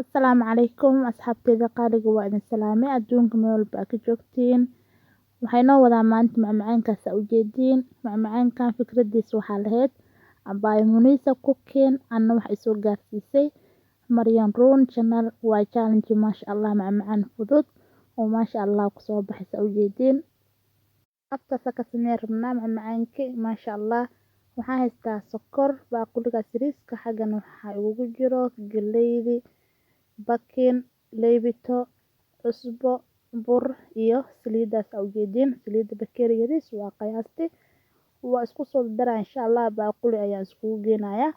Asalaamu calaykum asxaabteyda qaaliga waa idin salaamay adduunka meel walba aad ka joogtiin. Waxay noo wadaa maanta macmacaankaas u jeediin. Macmacaankan fikradiisa waxaa lahayd Abaayo Munisa Cooking anna wax isoo gaarsiisay Maryan Run channel waa challenge maasha Allah macmacaan fudud oo maasha Allah ku soo baxaysa u jeediin. Afta ka samee rabnaa macmacaankii maasha Allah waxaa haystaa sokor baaquliga siriiska xaggan waxaa ugu jiro galleydi bakin leebito cusbo bur iyo saliidaas u jeediin saliida bakeeriga yariis waa qiyaasti waa isku soo daraa insha Allah baaquli ayaa isku geenaya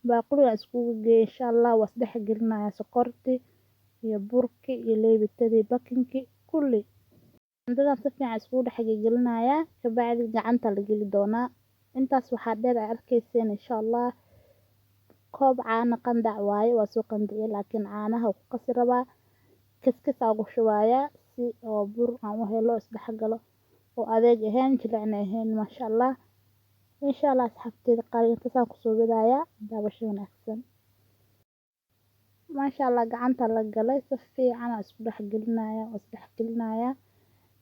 baaquliga isku geey insha Allah was dhex gelinaya sokorti iyo burki iyo leebitadii bakinki kulli intaas si fiican isku dhex gelinaya ka bacdi gacanta la geli doonaa intaas waxaa dheer arkayseen insha Allah koob caano qandac waaye waa soo qandicay laakiin caanaha ku qasi rabaa kiskis ugu shubaaya si oo bur aan u helo isdhex galo oo adeeg ahayn jilicna ahayn maasha Allah insha Allah asxaabteyda qaaliga taas ku soo wadaya daawasho wanaagsan maasha Allah gacanta la galay si fiican isku dhex gelinaya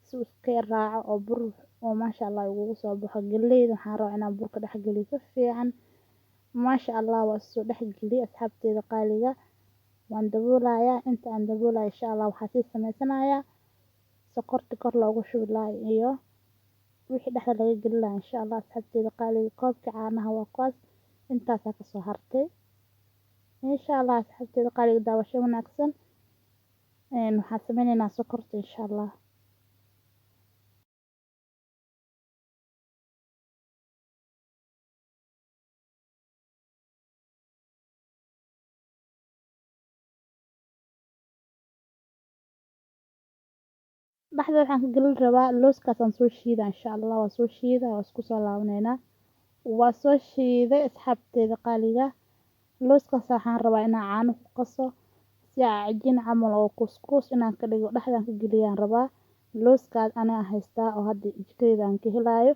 si uu iska raaco oo bur oo maasha Allah ugu soo baxo galleyda waxaan rabaa inaan burka dhex geliyo si fiican maasha Allah waa soo dhex geliyo asxaabteyda qaaliga waan daboolaya inta aan daboolaya insha Allah waxaa si sameysanaaya sokorta kor loogu shubi iyo wixii dhexda laga gelinayo insha Allah asxaabteyda qaaliga koobka caanaha waa kaas intaas ka soo hartay insha Allah asxaabteyda qaaliga daawasho wanaagsan waxaan sameynaynaa sokorta insha Allah dhexda waxaan ka gelin rabaa looskaas aan soo shiida insha Allah waa soo shiida waa isku soo laabanayna waa soo shiiday asxaabteyda qaaliga looskaas waxaan rabaa inaan caano ku qaso si cajiin camal oo kuskus inaan ka dhigo dhexdan ka geliyaan rabaa looskaas anaa haystaa oo hadda jikada aan ka helayo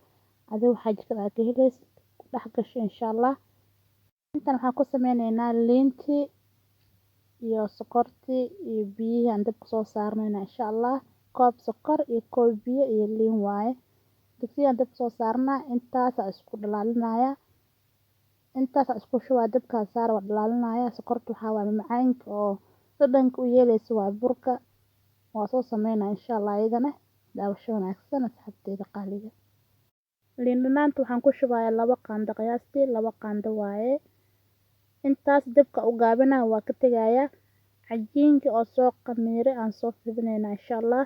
adiga waxaa jikada aad ka helaysid dhex gasho insha Allah intan waxaan ku sameynaynaa liinti iyo sokorti iyo biyo aan dab soo saarnayna insha Allah koob sokor iyo koob biyo iyo liin waaye digsiga dab soo saarnaa intaas isku dhalaalinaya intaas isku shubaa dabka saar waa dhalaalinaya sokorta waxa waa macaanka oo dhadhanka u yeelayso waa burka waa soo sameynaa insha Allah iyadana daawasho wanaagsan asxaabteyda qaaliga liin dhanaanta waxaan ku shubayaa 2 qaando qiyaastii 2 qaando waaye intaas dabka u gaabinaa waa ka tagaya cajiinka oo soo qamiiray aan soo fidinayna insha Allah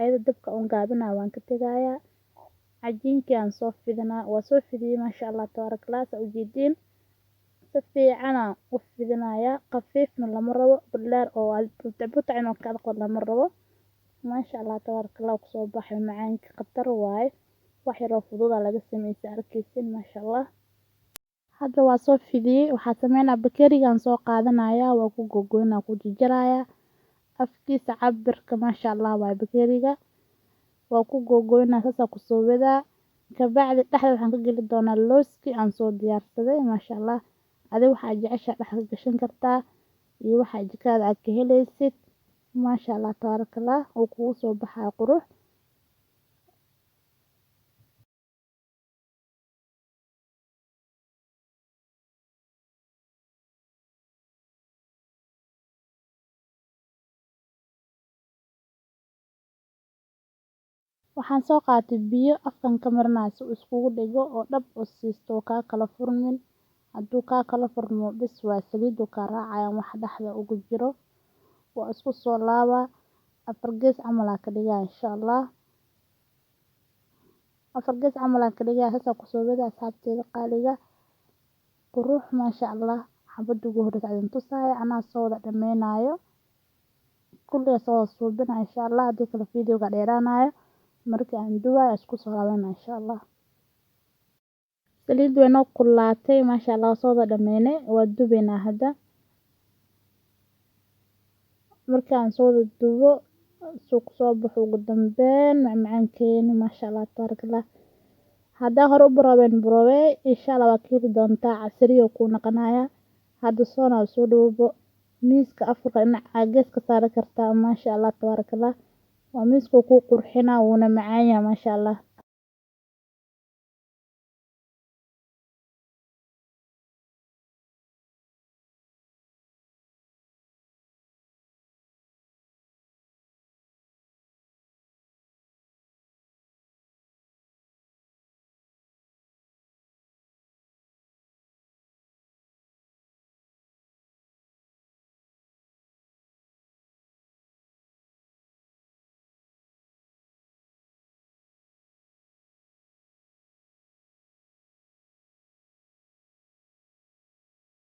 ayada dabka u gaabinaa waan ka tagaya cajiinka aan soo fidinaa waa soo fidiyay maasha Allah tabarakallah u jeediin si fiican u fidinaya qafiifna lama rabo bilaar oo butaan oo ka qod lama rabo maasha Allah tabarakallah ku soo baxay macaanka qatar waaye wax yar oo fudud laga sameeyay arkaysin maasha Allah hadda waa soo fidiyay waxaa sameynaa bakeerigan soo qaadanaya waa ku gogoynaa ku jaraya afkiisa cabirka maasha Allah waa bakeeriga waa ku gogoynaa saas ku soo wadaa ka bacdi dhexda waxaan ka geli doonaa looski aan soo diyaarsaday maasha Allah adiga waxaa jecesha dhexda gashan kartaa iyo waxaa jikada aad ka helaysid maasha Allah tabarakallah oo kugu soo baxay qurux waxaan soo qaatay biyo afkan ka marnaa si uu iskugu dhigo oo dhab u siisto ka kala furmin hadduu ka kala furmo bis waa saliidu ka raacayaan wax dhexda ugu jiro waa isku soo laaba afar gees camal ka dhigaa insha Allah afar gees camal ka dhigaa saas ku soo wada asxaabteyda qaaliga qurux maasha Allah xabad ugu horeysa aan tusaayo anaa soo wada dhameynayo kulli soo suubina insha Allah hadii kala fiidiyoga dheeraanayo markii aan duway isku soo laabanaa insha Allah saliid weyn oo kulaatay maasha Allah soo wada dhameynay waa dubayna hadda markii aan soo wada dubo suuq soo baxo ugu dambeyn macmacaankeena maasha Allah tabarakallah hadda hore u browe insha Allah waa kiri doontaa casriyo ku naqanaya hadda soo dhuubo miiska afurka dhinaca gees ka saari kartaa maasha Allah tabarakallah waa miiska ku qurxinaa wuuna macaan yahay maasha Allah